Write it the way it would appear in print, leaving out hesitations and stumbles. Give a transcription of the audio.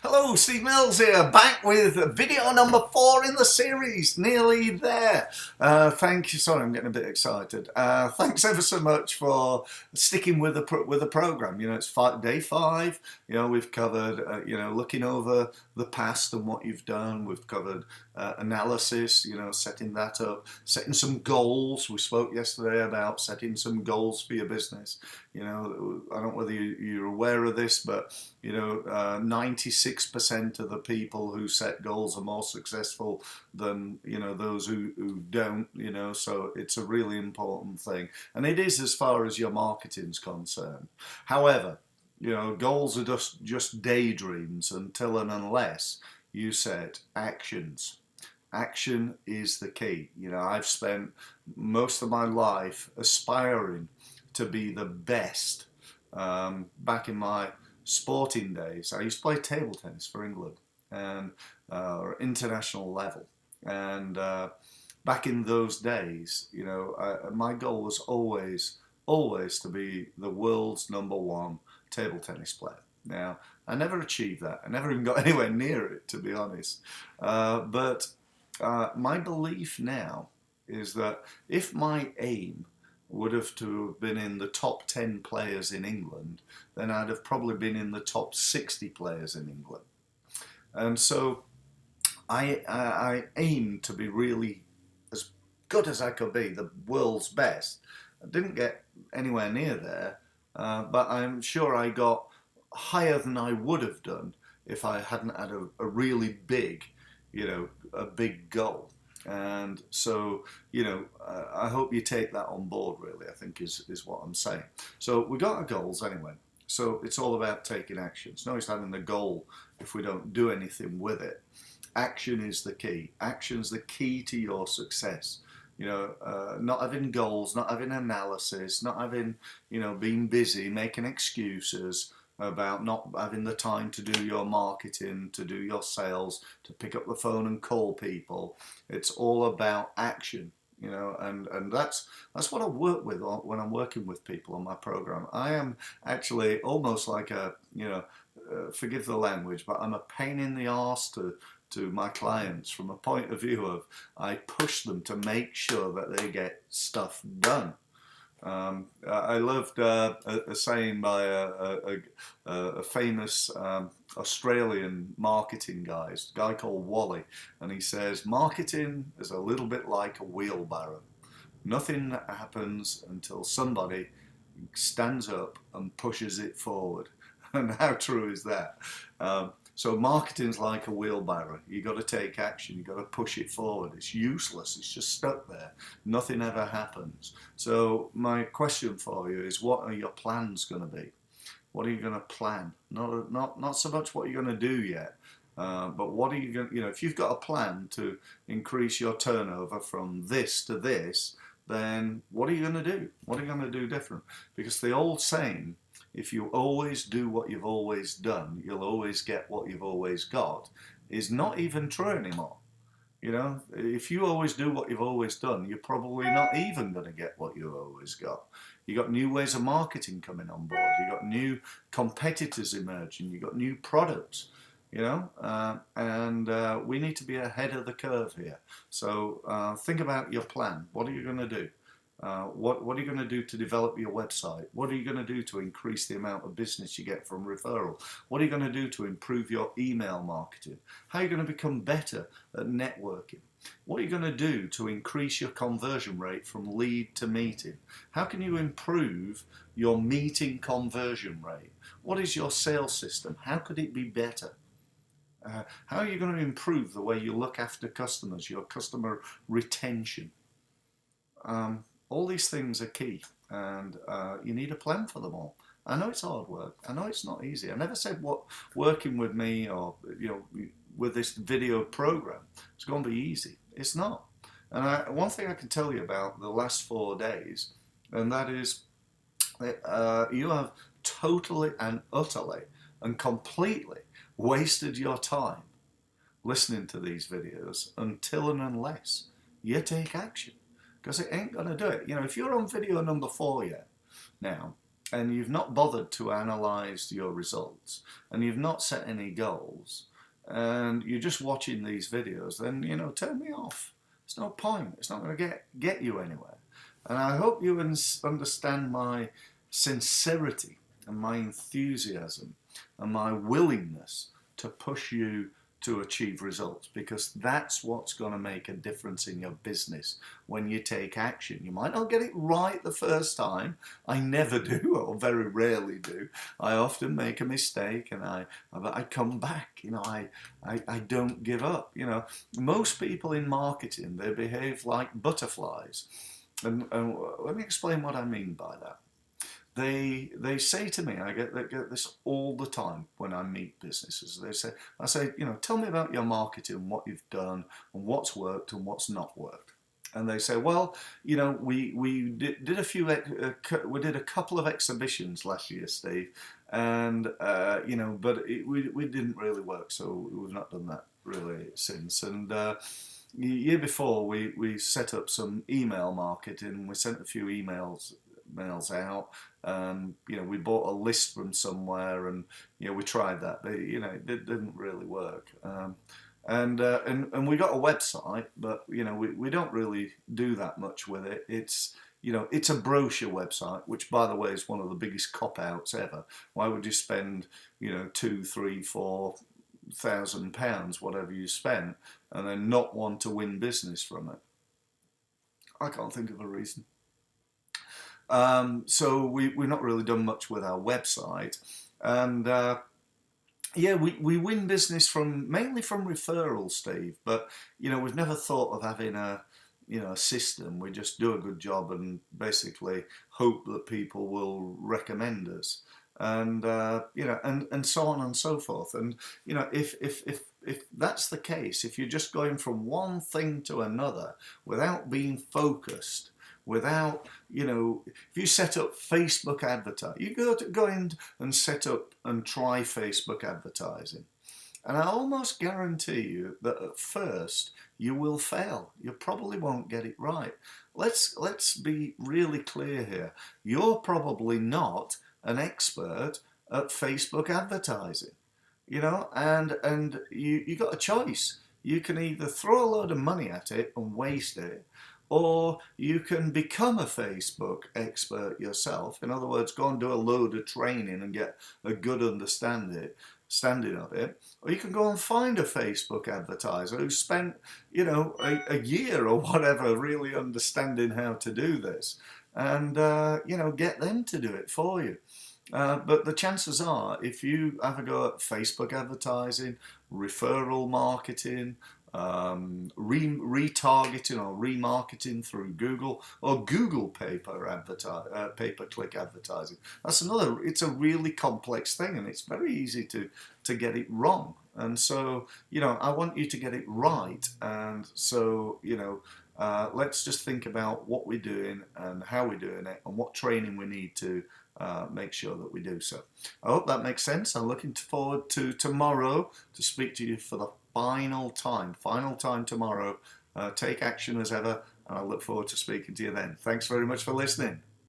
Hello, Steve Mills here, back with video number 4 in the series, nearly there. Thank you, sorry I'm getting a bit excited. Thanks ever so much for sticking with the program. You know, it's day 5, we've covered, looking over the past and what you've done. We've covered analysis, setting that up, setting some goals. We spoke yesterday about setting some goals for your business. I don't know whether you're aware of this, but 96% of the people who set goals are more successful than those who don't. So it's a really important thing, and it is as far as your marketing's concerned. However, goals are just daydreams until and unless you set actions. Action is the key. I've spent most of my life aspiring to be the best. Back in my sporting days, I used to play table tennis for England and international level. And back in those days, my goal was always to be the world's #1 table tennis player. Now, I never achieved that. I never even got anywhere near it, to be honest. But my belief now is that if my aim would have to have been in the top 10 players in England, then I'd have probably been in the top 60 players in England. And so I aim to be really as good as I could be, the world's best. I didn't get anywhere near there, but I'm sure I got higher than I would have done if I hadn't had a really big, a big goal. And so, I hope you take that on board, really, I think is what I'm saying. So we got our goals anyway. So it's all about taking action. It's no use having the goal if we don't do anything with it. Action is the key. Action's the key to your success. Not having goals, not having analysis, not having, being busy, making excuses about not having the time to do your marketing, to do your sales, to pick up the phone and call people. It's all about action, and that's what I work with when I'm working with people on my program. I am actually almost like forgive the language, but I'm a pain in the arse to my clients from a point of view of I push them to make sure that they get stuff done. I loved a saying by a famous Australian marketing guy, a guy called Wally, and he says, marketing is a little bit like a wheelbarrow. Nothing happens until somebody stands up and pushes it forward. And how true is that? So marketing's like a wheelbarrow. You got to take action. You got to push it forward. It's useless. It's just stuck there. Nothing ever happens. So my question for you is, what are your plans going to be? What are you going to plan? Not so much what you're going to do yet, but what are you going? If you've got a plan to increase your turnover from this to this, then what are you going to do? What are you going to do different? Because the old saying, if you always do what you've always done, you'll always get what you've always got, is not even true anymore. If you always do what you've always done, you're probably not even going to get what you've always got. You've got new ways of marketing coming on board. You've got new competitors emerging. You've got new products, and we need to be ahead of the curve here. So think about your plan. What are you going to do? What are you going to do to develop your website? What are you going to do to increase the amount of business you get from referral? What are you going to do to improve your email marketing? How are you going to become better at networking? What are you going to do to increase your conversion rate from lead to meeting? How can you improve your meeting conversion rate? What is your sales system? How could it be better? How are you going to improve the way you look after customers, your customer retention? All these things are key, and you need a plan for them all. I know it's hard work. I know it's not easy. I never said what working with me or with this video program is going to be easy. It's not. And one thing I can tell you about the last 4 days, and that is that you have totally and utterly and completely wasted your time listening to these videos until and unless you take action. Because it ain't going to do it. If you're on video number 4 yet, now, and you've not bothered to analyze your results, and you've not set any goals, and you're just watching these videos, then, you know, turn me off. It's no point. It's not going to get you anywhere. And I hope you understand my sincerity and my enthusiasm and my willingness to push you to achieve results, because that's what's going to make a difference in your business when you take action. You might not get it right the first time. I never do, or very rarely do. I often make a mistake, and I come back. You know, I don't give up. You know, most people in marketing, they behave like butterflies, and let me explain what I mean by that. They say to me, I get this all the time when I meet businesses. I say, you know, tell me about your marketing, what you've done, and what's worked and what's not worked. And they say, well, you know, we did a couple of exhibitions last year, Steve, and you know, but we didn't really work, so we've not done that really since. And the year before, we set up some email marketing. We sent a few emails out. You know, we bought a list from somewhere, and you know, we tried that. You know, it didn't really work. And we got a website, but you know, we don't really do that much with it. It's, you know, it's a brochure website, which, by the way, is one of the biggest cop-outs ever. Why would you spend, you know, £2,000, £3,000, £4,000, whatever you spend, and then not want to win business from it? I can't think of a reason. So we've not really done much with our website, and yeah, we win business mainly from referrals, Steve. But you know, we've never thought of having a, you know, a system. We just do a good job and basically hope that people will recommend us, and you know, and so on and so forth. And you know, if that's the case, if you're just going from one thing to another without being focused, without, you know, if you set up Facebook advertising, you go in and set up and try Facebook advertising, and I almost guarantee you that at first you will fail. You probably won't get it right. Let's be really clear here. You're probably not an expert at Facebook advertising, you know, and you got a choice. You can either throw a load of money at it and waste it, or you can become a Facebook expert yourself. In other words, go and do a load of training and get a good understanding of it. Or you can go and find a Facebook advertiser who spent, you know, a year or whatever really understanding how to do this, and you know, get them to do it for you. But the chances are, if you have a go at Facebook advertising, referral marketing, retargeting or remarketing through Google, or Google pay-per-click advertising, that's another. It's a really complex thing, and it's very easy to get it wrong. And so, you know, I want you to get it right. And so, you know, let's just think about what we're doing and how we're doing it, and what training we need to make sure that we do so. I hope that makes sense. I'm looking forward to tomorrow to speak to you for the final time tomorrow. Take action as ever, and I look forward to speaking to you then. Thanks very much for listening.